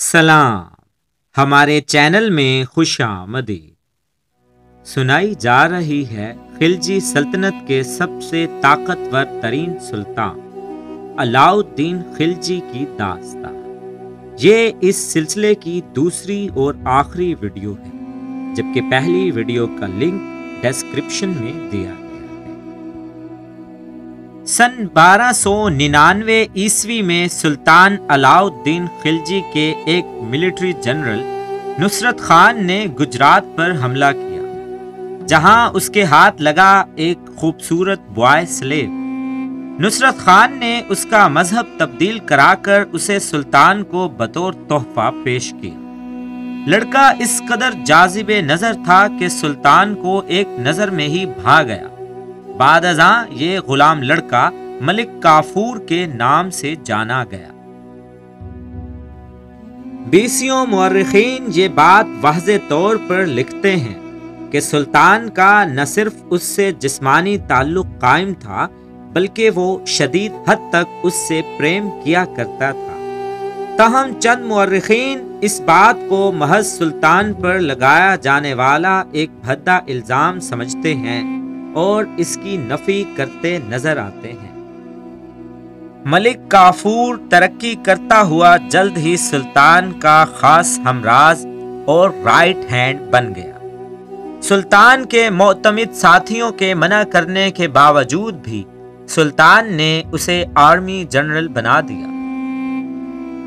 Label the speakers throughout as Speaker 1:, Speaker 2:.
Speaker 1: سلام، ہمارے چینل میں خوش آمدید۔ سنائی جا رہی ہے خلجی سلطنت کے سب سے طاقتور ترین سلطان علاؤ الدین خلجی کی داستان۔ یہ اس سلسلے کی دوسری اور آخری ویڈیو ہے، جبکہ پہلی ویڈیو کا لنک ڈسکرپشن میں دیا گیا ہے۔ سن 1299 عیسوی میں سلطان علاؤ الدین خلجی کے ایک ملٹری جنرل نصرت خان نے گجرات پر حملہ کیا، جہاں اس کے ہاتھ لگا ایک خوبصورت بوائے سلیو۔ نصرت خان نے اس کا مذہب تبدیل کرا کر اسے سلطان کو بطور تحفہ پیش کیا۔ لڑکا اس قدر جاذب نظر تھا کہ سلطان کو ایک نظر میں ہی بھا گیا۔ بعد ازاں یہ غلام لڑکا ملک کافور کے نام سے جانا گیا۔ بیسیوں مورخین یہ بات واضح طور پر لکھتے ہیں کہ سلطان کا نہ صرف اس سے جسمانی تعلق قائم تھا، بلکہ وہ شدید حد تک اس سے پریم کیا کرتا تھا۔ تاہم چند مورخین اس بات کو محض سلطان پر لگایا جانے والا ایک بھدا الزام سمجھتے ہیں اور اس کی نفی کرتے نظر آتے ہیں۔ ملک کافور ترقی کرتا ہوا جلد ہی سلطان کا خاص ہمراز اور رائٹ ہینڈ بن گیا۔ سلطان کے معتمد ساتھیوں کے منع کرنے کے باوجود بھی سلطان نے اسے آرمی جنرل بنا دیا۔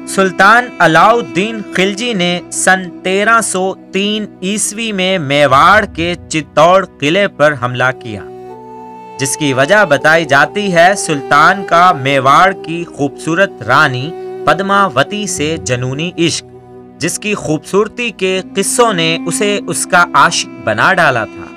Speaker 1: سلطان علاؤ الدین خلجی نے سن 1303 عیسوی میں میواڑ کے چتوڑ قلعے پر حملہ کیا، جس کی وجہ بتائی جاتی ہے سلطان کا میواڑ کی خوبصورت رانی پدماوتی سے جنونی عشق، جس کی خوبصورتی کے قصوں نے اسے اس کا عاشق بنا ڈالا تھا۔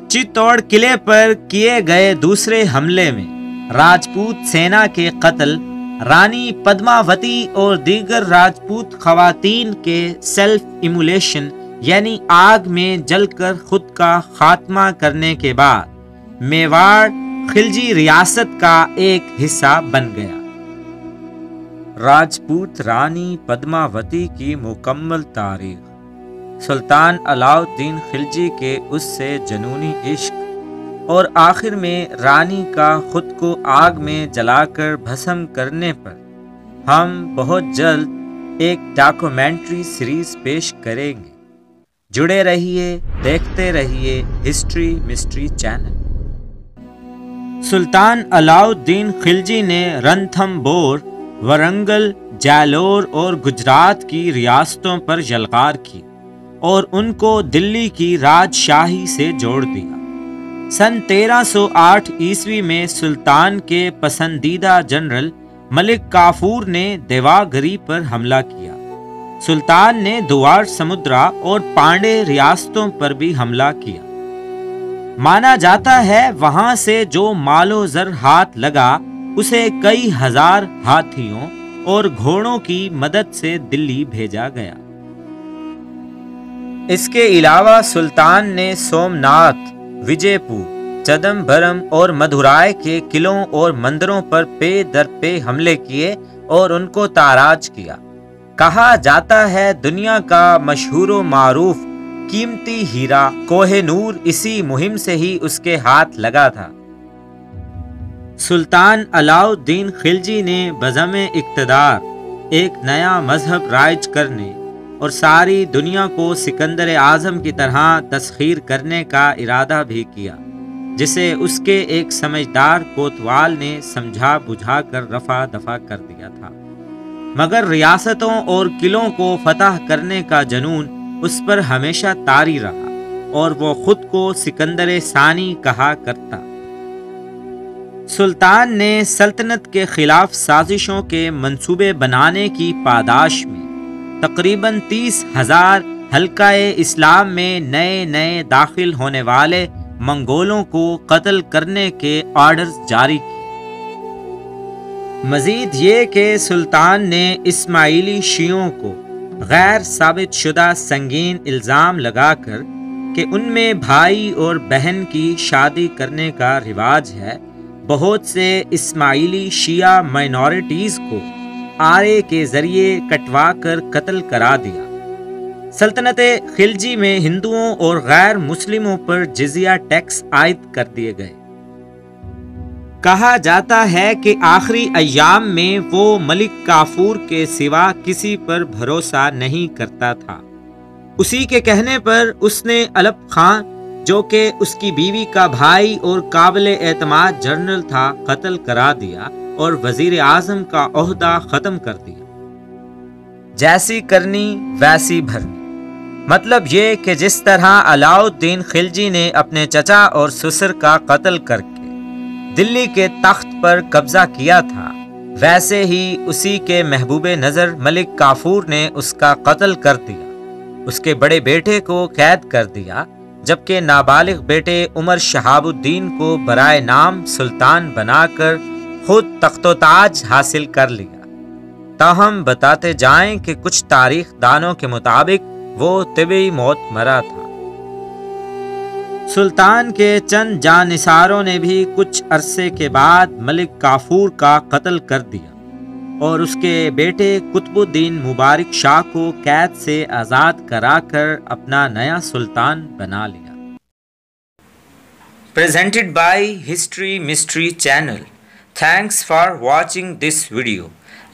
Speaker 1: چتوڑ قلعے پر کیے گئے دوسرے حملے میں راجپوت سینا کے قتل، رانی پدماوتی اور دیگر راجپوت خواتین کے سیلف ایمولیشن یعنی آگ میں جل کر خود کا خاتمہ کرنے کے بعد میواڑ خلجی ریاست کا ایک حصہ بن گیا۔ راجپوت رانی پدماوتی کی مکمل تاریخ، سلطان علاؤ الدین خلجی کے اس سے جنونی عشق، اور آخر میں رانی کا خود کو آگ میں جلا کر بھسم کرنے پر ہم بہت جلد ایک ڈاکومنٹری سیریز پیش کریں گے۔ جڑے رہیے، دیکھتے رہیے ہسٹری مسٹری چینل۔ سلطان علاؤ الدین خلجی نے رنتھمبور، ورنگل، جالور اور گجرات کی ریاستوں پر یلغار کی اور ان کو دلی کی راجشاہی سے جوڑ دیا۔ سن 1308 عیسوی میں سلطان کے پسندیدہ جنرل ملک کافور نے دیواگری پر حملہ کیا۔ سلطان نے دوار سمودرا اور پانڈے ریاستوں پر بھی حملہ کیا۔ مانا جاتا ہے وہاں سے جو مال و زر ہاتھ لگا اسے کئی ہزار ہاتھیوں اور گھوڑوں کی مدد سے دلی بھیجا گیا۔ اس کے علاوہ سلطان نے سومناتھ، وجے پور، چدمبرم اور مدورائے کے قلعوں اور مندروں پر پے در پے حملے کیے اور ان کو تاراج کیا۔ کہا جاتا ہے دنیا کا مشہور و معروف قیمتی ہیرا کوہ نور اسی مہم سے ہی اس کے ہاتھ لگا تھا۔ سلطان علاؤ الدین خلجی نے بزم اقتدار ایک نیا مذہب رائج کرنے اور ساری دنیا کو سکندر اعظم کی طرح تسخیر کرنے کا ارادہ بھی کیا، جسے اس کے ایک سمجھدار کوتوال نے سمجھا بجھا کر رفع دفع کر دیا تھا، مگر ریاستوں اور قلعوں کو فتح کرنے کا جنون اس پر ہمیشہ طاری رہا اور وہ خود کو سکندر ثانی کہا کرتا۔ سلطان نے سلطنت کے خلاف سازشوں کے منصوبے بنانے کی پاداش میں تقریباً 30,000 حلقہ اسلام میں نئے داخل ہونے والے منگولوں کو قتل کرنے کے آرڈرز جاری کیے۔ مزید یہ کہ سلطان نے اسماعیلی شیعوں کو غیر ثابت شدہ سنگین الزام لگا کر کہ ان میں بھائی اور بہن کی شادی کرنے کا رواج ہے، بہت سے اسماعیلی شیعہ مائنورٹیز کو آرے کے ذریعے کٹوا کر قتل کرا دیا۔ سلطنت خلجی میں ہندوؤں اور غیر مسلموں پر جزیہ ٹیکس عائد کر دیے گئے۔ کہا جاتا ہے کہ آخری ایام میں وہ ملک کافور کے سوا کسی پر بھروسہ نہیں کرتا تھا۔ اسی کے کہنے پر اس نے الپ خان، جو کہ اس کی بیوی کا بھائی اور قابل اعتماد جنرل تھا، قتل کرا دیا اور وزیر اعظم کا عہدہ ختم کر دیا۔ جیسی کرنی ویسی بھرنی، مطلب یہ کہ جس طرح علاؤ الدین خلجی نے اپنے چچا اور سسر کا قتل کر کے دلی کے تخت پر قبضہ کیا تھا، ویسے ہی اسی کے محبوب نظر ملک کافور نے اس کا قتل کر دیا، اس کے بڑے بیٹے کو قید کر دیا، جبکہ نابالغ بیٹے عمر شہاب الدین کو برائے نام سلطان بنا کر خود تخت و تاج حاصل کر لیا۔ تاہم بتاتے جائیں کہ کچھ تاریخ دانوں کے مطابق وہ طبعی موت مرا تھا۔ سلطان کے چند جانثاروں نے بھی کچھ عرصے کے بعد ملک کافور کا قتل کر دیا اور اس کے بیٹے قطب الدین مبارک شاہ کو قید سے آزاد کرا کر اپنا نیا سلطان بنا لیا۔ Presented by History Mystery Channel. Thanks for watching this video.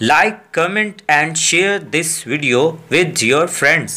Speaker 1: Like, comment and share this video with your friends.